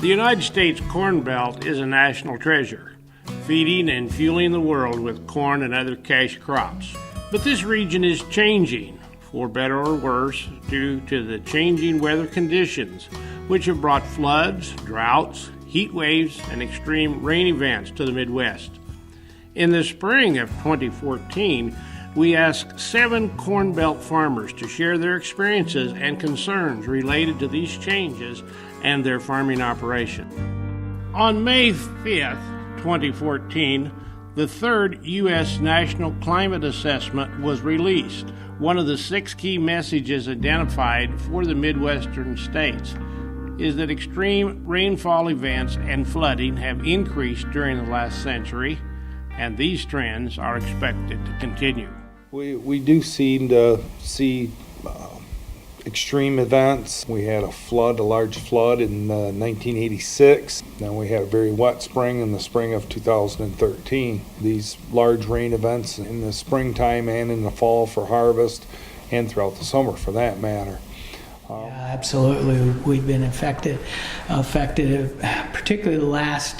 The United States Corn Belt is a national treasure, feeding and fueling the world with corn and other cash crops. But this region is changing, for better or worse, due to the changing weather conditions, which have brought floods, droughts, heat waves, and extreme rain events to the Midwest. In the spring of 2014, we asked 7 Corn Belt farmers to share their experiences and concerns related to these changes and their farming operation. On May 5th, 2014, the third U.S. National Climate Assessment was released. One of the 6 key messages identified for the Midwestern states is that extreme rainfall events and flooding have increased during the last century, and these trends are expected to continue. We do seem to see extreme events. We had a large flood in 1986. Then we had a very wet spring in the spring of 2013. These large rain events in the springtime and in the fall for harvest, and throughout the summer for that matter. Yeah, absolutely. We've been affected, particularly the last,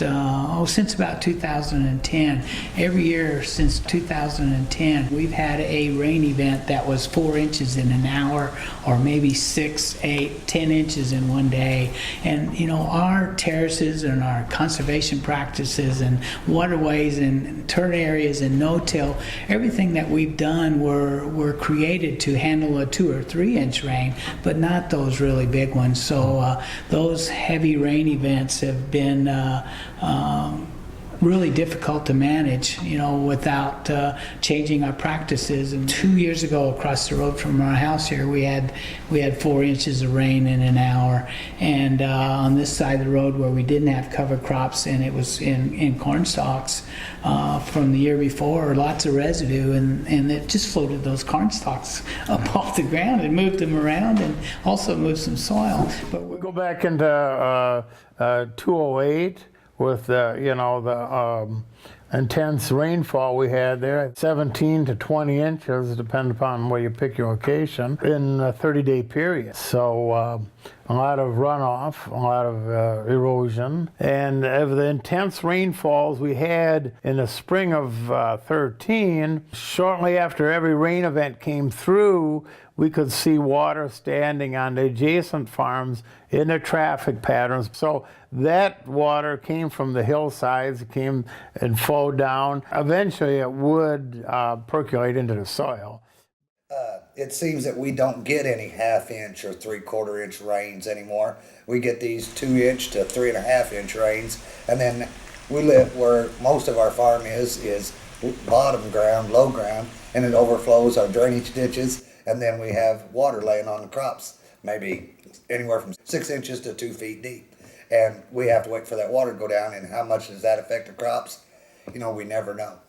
since about 2010. Every year since 2010, we've had a rain event that was 4 inches in an hour, or maybe 6, 8, 10 inches in one day. And, our terraces and our conservation practices and waterways and turn areas and no-till, everything that we've done were created to handle a 2 or 3 inch rain, but not those really big ones. So those heavy rain events have been really difficult to manage, without changing our practices. And 2 years ago, across the road from our house here, we had 4 inches of rain in an hour. And on this side of the road where we didn't have cover crops, and it was in corn stalks from the year before, lots of residue, and it just floated those corn stalks up off the ground and moved them around, and also moved some soil. But we go back into 2008. With the intense rainfall we had there, 17 to 20 inches, depending upon where you pick your location, in a 30-day period. So a lot of runoff, a lot of erosion, and of the intense rainfalls we had in the spring of 13, shortly after every rain event came through, we could see water standing on the adjacent farms in the traffic patterns. So that water came from the hillsides, it came and flowed down. Eventually it would percolate into the soil. It seems that we don't get any 1/2 inch or 3/4 inch rains anymore. We get these 2 inch to 3.5 inch rains, and then we live where most of our farm is bottom ground, low ground, and it overflows our drainage ditches, and then we have water laying on the crops, maybe anywhere from 6 inches to 2 feet deep. And we have to wait for that water to go down, and how much does that affect the crops? We never know.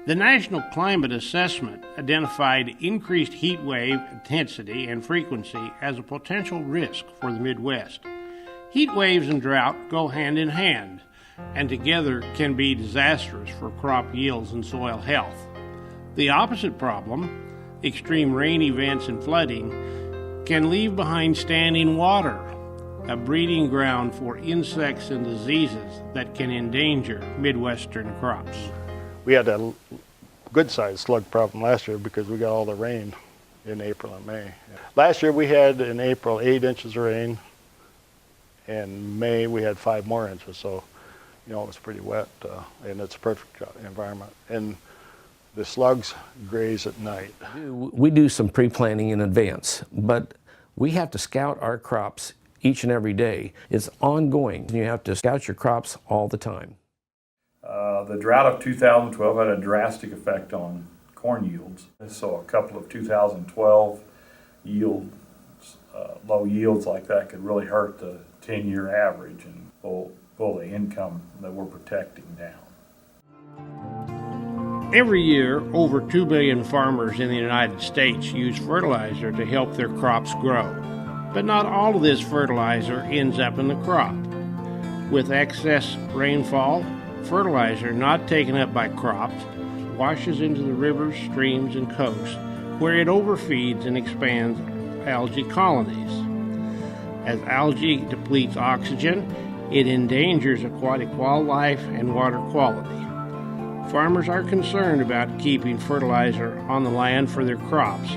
The National Climate Assessment identified increased heat wave intensity and frequency as a potential risk for the Midwest. Heat waves and drought go hand in hand, and together can be disastrous for crop yields and soil health. The opposite problem, extreme rain events and flooding, can leave behind standing water, a breeding ground for insects and diseases that can endanger Midwestern crops. We had a good-sized slug problem last year because we got all the rain in April and May. Last year we had in April 8 inches of rain. In May we had 5 more inches, so it was pretty wet, and it's a perfect environment. And the slugs graze at night. We do some pre-planting in advance, but we have to scout our crops each and every day. It's ongoing. You have to scout your crops all the time. The drought of 2012 had a drastic effect on corn yields. So a couple of 2012 low yields like that could really hurt the 10-year average and pull the income that we're protecting down. Every year, over 2 billion farmers in the United States use fertilizer to help their crops grow. But not all of this fertilizer ends up in the crop. With excess rainfall, fertilizer not taken up by crops washes into the rivers, streams, and coasts, where it overfeeds and expands algae colonies. As algae depletes oxygen, it endangers aquatic wildlife and water quality. Farmers are concerned about keeping fertilizer on the land for their crops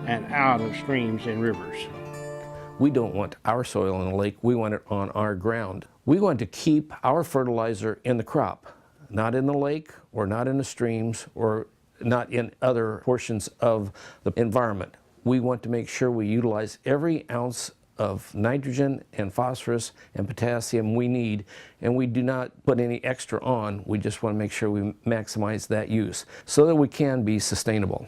and out of streams and rivers. We don't want our soil in the lake, we want it on our ground. We want to keep our fertilizer in the crop, not in the lake or not in the streams or not in other portions of the environment. We want to make sure we utilize every ounce of nitrogen and phosphorus and potassium we need, and we do not put any extra on. We just want to make sure we maximize that use so that we can be sustainable.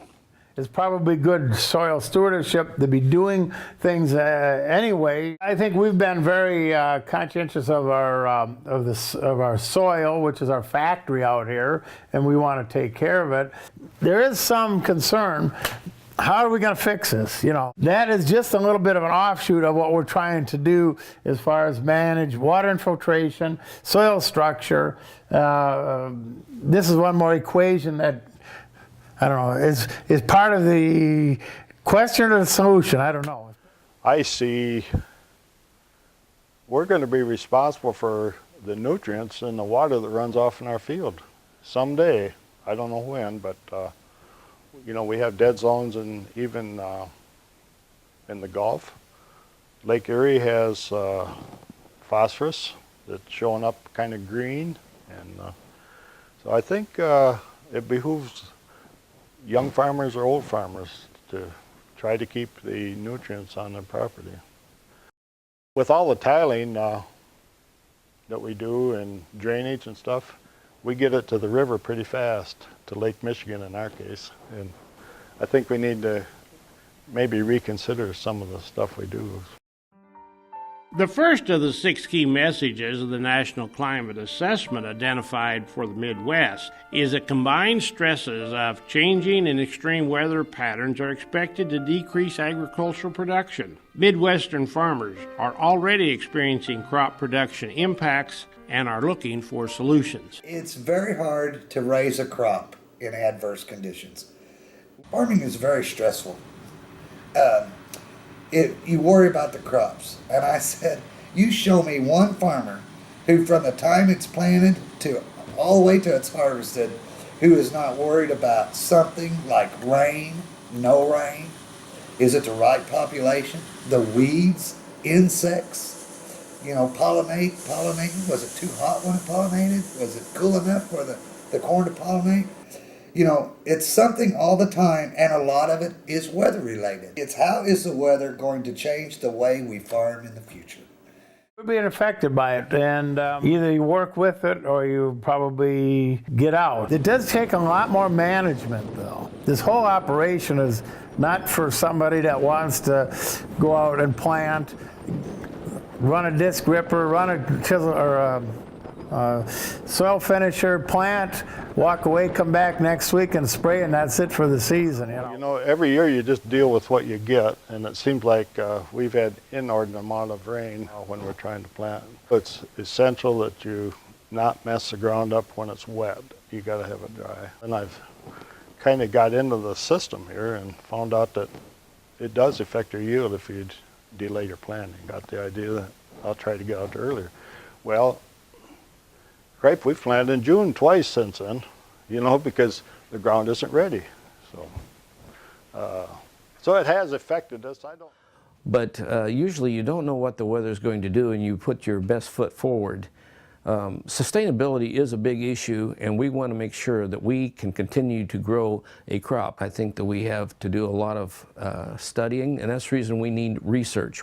It's probably good soil stewardship to be doing things anyway. I think we've been very conscientious of our soil, which is our factory out here, and we want to take care of it. There is some concern. How are we going to fix this? You know, that is just a little bit of an offshoot of what we're trying to do as far as manage water infiltration, soil structure. This is one more equation that, I don't know, is part of the question or the solution. I don't know. I see we're going to be responsible for the nutrients in the water that runs off in our field someday. I don't know when, but you know, we have dead zones and even in the Gulf. Lake Erie has phosphorus that's showing up kind of green, and so I think it behooves young farmers or old farmers to try to keep the nutrients on their property. With all the tiling that we do and drainage and stuff, we get it to the river pretty fast, to Lake Michigan in our case. And I think we need to maybe reconsider some of the stuff we do. The first of the 6 key messages of the National Climate Assessment identified for the Midwest is that combined stresses of changing and extreme weather patterns are expected to decrease agricultural production. Midwestern farmers are already experiencing crop production impacts and are looking for solutions. It's very hard to raise a crop in adverse conditions. Farming is very stressful. You worry about the crops. And I said, you show me one farmer who from the time it's planted to all the way to it's harvested, who is not worried about something like rain, no rain. Is it the right population? The weeds, insects, you know, pollinating. Was it too hot when it pollinated? Was it cool enough for the corn to pollinate? You know, it's something all the time, and a lot of it is weather related. It's how is the weather going to change the way we farm in the future? We're being affected by it, and either you work with it or you probably get out. It does take a lot more management, though. This whole operation is not for somebody that wants to go out and plant, run a disc ripper, run a chisel or a soil finisher, plant, walk away, come back next week and spray, and that's it for the season. You know, every year you just deal with what you get, and it seems like we've had inordinate amount of rain when we're trying to plant. It's essential that you not mess the ground up when it's wet. You got to have it dry. And I've kind of got into the system here and found out that it does affect your yield if you delay your planting. Got the idea that I'll try to get out there earlier. Well, grape we've planted in June twice since then, you know, because the ground isn't ready. So it has affected us. But usually you don't know what the weather's going to do and you put your best foot forward. Sustainability is a big issue, and we want to make sure that we can continue to grow a crop. I think that we have to do a lot of studying, and that's the reason we need research.